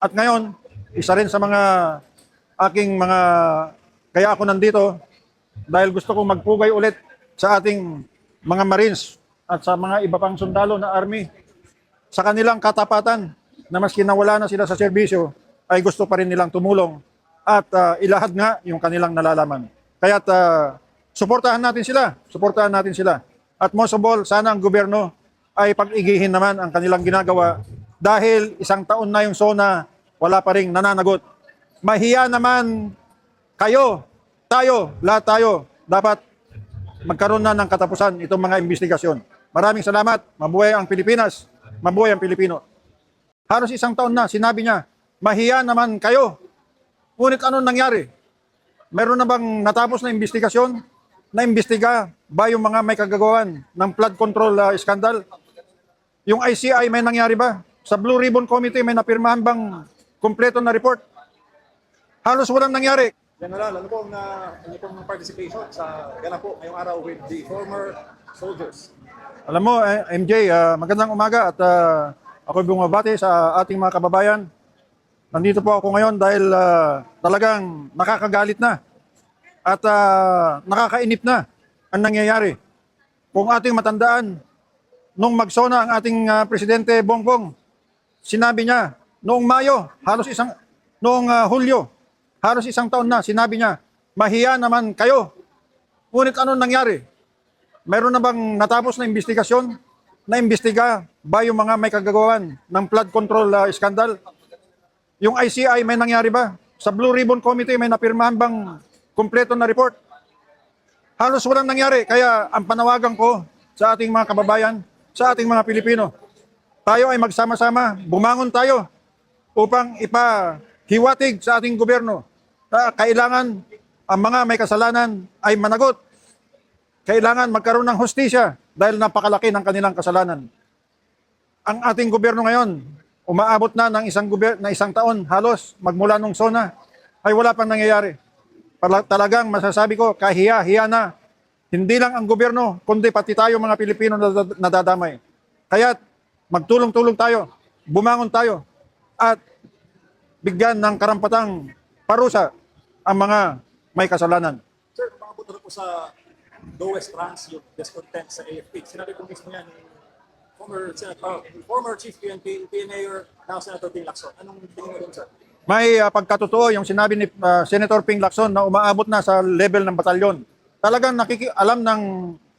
At ngayon, isa rin sa mga aking mga, kaya ako nandito, dahil gusto kong magpugay ulit sa ating mga Marines at sa mga iba pang sundalo na Army sa kanilang katapatan na maski nawala na sila sa serbisyo ay gusto pa rin nilang tumulong at ilahad nga yung kanilang nalalaman. Kaya't suportahan natin sila. At most of all, sana ang gobyerno ay pag-igihin naman ang kanilang ginagawa dahil isang taon na yung SONA, wala pa ring nananagot. Mahiya naman kayo, lahat tayo, dapat magkaroon na ng katapusan itong mga investigasyon. Maraming salamat. Mabuhay ang Pilipinas. Mabuhay ang Pilipino. Halos isang taon na, sinabi niya, mahiya naman kayo. Ngunit anong nangyari? Meron na bang natapos na investigasyon? Na-imbestiga ba yung mga may kagagawan ng flood control scandal? Yung ICI may nangyari ba? Sa Blue Ribbon Committee may napirmahan bang kumpleto na report? Halos walang nangyari. General, ano po ang participation sa ganap po ngayong araw with the former soldiers? Alam mo, MJ, magandang umaga at ako'y bumabati sa ating mga kababayan. Nandito po ako ngayon dahil talagang nakakagalit na at nakakainip na ang nangyayari. Kung ating matandaan, nung magsona ang ating Presidente Bongbong, sinabi niya, noong Hulyo, halos isang taon na, sinabi niya, mahiya naman kayo. Ngunit anong nangyari? Meron na bang natapos na investigasyon? Na-imbestiga ba yung mga may kagagawan ng flood control scandal? Yung ICI may nangyari ba? Sa Blue Ribbon Committee may napirmahan bang kumpleto na report? Halos walang nangyari. Kaya ang panawagan ko sa ating mga kababayan, sa ating mga Pilipino, tayo ay magsama-sama, bumangon tayo upang ipahiwatig sa ating gobyerno na kailangan ang mga may kasalanan ay managot. Kailangan magkaroon ng hustisya dahil napakalaki ng kanilang kasalanan. Ang ating gobyerno ngayon, umaabot na ng isang taon halos magmula nung SONA ay wala pang nangyayari. Talagang masasabi ko, kahiya-hiya na. Hindi lang ang gobyerno, kundi pati tayo mga Pilipino nadadamay. Kaya magtulong-tulong tayo, bumangon tayo, at bigyan ng karampatang parusa ang mga may kasalanan. Sir, pakabot na po sa lowest ranks yung discontent sa AFP. Sinabi po mismo yan ni former Chief PNA, now Senator Ping Lacson. Anong tingin mo doon, sir? May pagkatotoo yung sinabi ni Senator Ping Lacson na umaabot na sa level ng batalyon. Talagang alam ng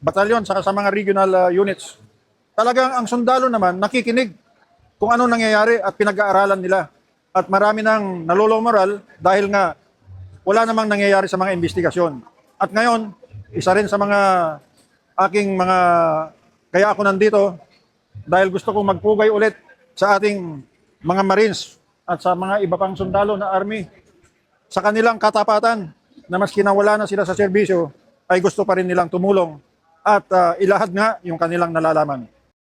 batalyon sa mga regional units. Talagang ang sundalo naman nakikinig kung ano nangyayari at pinag-aaralan nila. At marami nang nalulong moral dahil nga wala namang nangyayari sa mga investigasyon. At ngayon, isa rin sa mga aking mga, kaya ako nandito, dahil gusto kong magpugay ulit sa ating mga Marines at sa mga iba pang sundalo na Army sa kanilang katapatan na maski nawala na sila sa serbisyo ay gusto pa rin nilang tumulong at ilahad nga yung kanilang nalalaman.